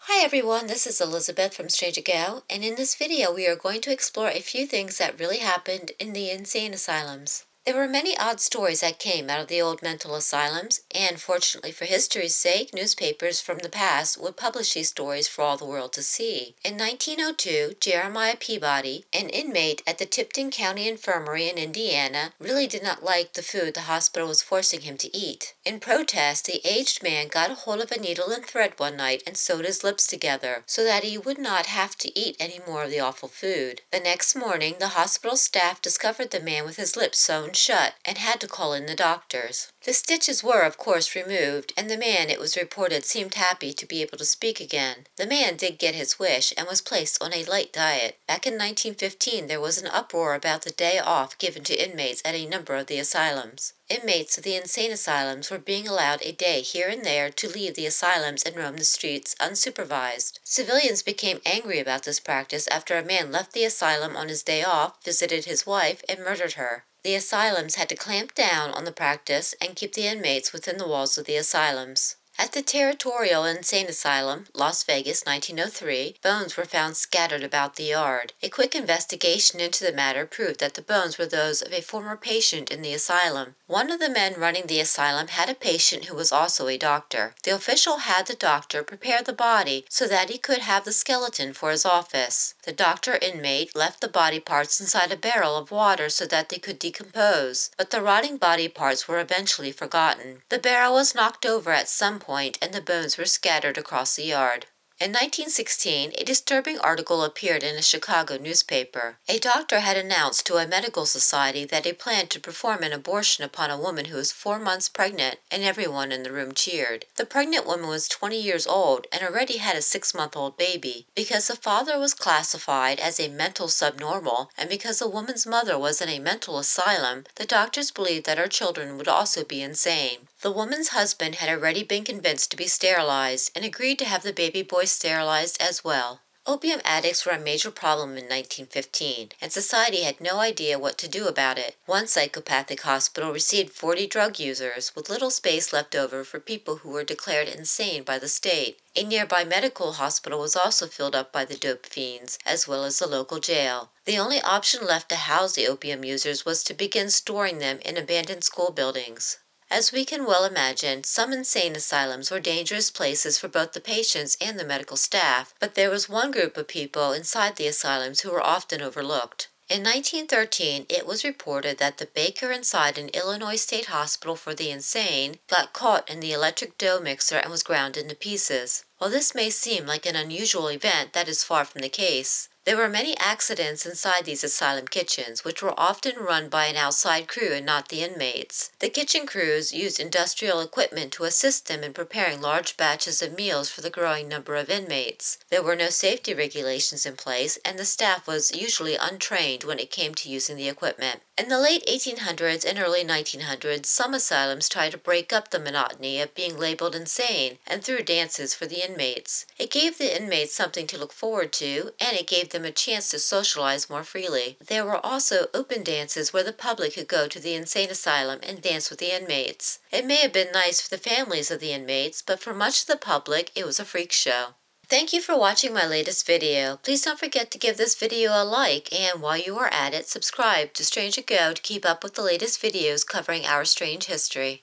Hi everyone, this is Elizabeth from Strange Ago, and in this video we are going to explore a few things that really happened in the insane asylums. There were many odd stories that came out of the old mental asylums, and fortunately for history's sake, newspapers from the past would publish these stories for all the world to see. In 1902, Jeremiah Peabody, an inmate at the Tipton County Infirmary in Indiana, really did not like the food the hospital was forcing him to eat. In protest, the aged man got a hold of a needle and thread one night and sewed his lips together so that he would not have to eat any more of the awful food. The next morning, the hospital staff discovered the man with his lips sewn shut and had to call in the doctors. The stitches were, of course, removed, and the man, it was reported, seemed happy to be able to speak again. The man did get his wish and was placed on a light diet. Back in 1915, there was an uproar about the day off given to inmates at a number of the asylums. Inmates of the insane asylums were being allowed a day here and there to leave the asylums and roam the streets unsupervised. Civilians became angry about this practice after a man left the asylum on his day off, visited his wife, and murdered her. The asylums had to clamp down on the practice and keep the inmates within the walls of the asylums. At the Territorial Insane Asylum, Las Vegas, 1903, bones were found scattered about the yard. A quick investigation into the matter proved that the bones were those of a former patient in the asylum. One of the men running the asylum had a patient who was also a doctor. The official had the doctor prepare the body so that he could have the skeleton for his office. The doctor-inmate left the body parts inside a barrel of water so that they could decompose, but the rotting body parts were eventually forgotten. The barrel was knocked over at some point and the bones were scattered across the yard. In 1916, a disturbing article appeared in a Chicago newspaper. A doctor had announced to a medical society that he planned to perform an abortion upon a woman who was 4 months pregnant, and everyone in the room cheered. The pregnant woman was 20 years old and already had a 6-month-old baby. Because the father was classified as a mental subnormal, and because the woman's mother was in a mental asylum, the doctors believed that her children would also be insane. The woman's husband had already been convinced to be sterilized and agreed to have the baby boy sterilized as well. Opium addicts were a major problem in 1915, and society had no idea what to do about it. One psychopathic hospital received 40 drug users, with little space left over for people who were declared insane by the state. A nearby medical hospital was also filled up by the dope fiends, as well as the local jail. The only option left to house the opium users was to begin storing them in abandoned school buildings. As we can well imagine, some insane asylums were dangerous places for both the patients and the medical staff, but there was one group of people inside the asylums who were often overlooked. In 1913, it was reported that the baker inside an Illinois State Hospital for the Insane got caught in the electric dough mixer and was ground into pieces. While this may seem like an unusual event, that is far from the case. There were many accidents inside these asylum kitchens, which were often run by an outside crew and not the inmates. The kitchen crews used industrial equipment to assist them in preparing large batches of meals for the growing number of inmates. There were no safety regulations in place, and the staff was usually untrained when it came to using the equipment. In the late 1800s and early 1900s, some asylums tried to break up the monotony of being labeled insane and threw dances for the inmates. It gave the inmates something to look forward to, and it gave them a chance to socialize more freely. There were also open dances where the public could go to the insane asylum and dance with the inmates. It may have been nice for the families of the inmates, but for much of the public, it was a freak show. Thank you for watching my latest video. Please don't forget to give this video a like, and while you are at it, subscribe to Strange Ago to keep up with the latest videos covering our strange history.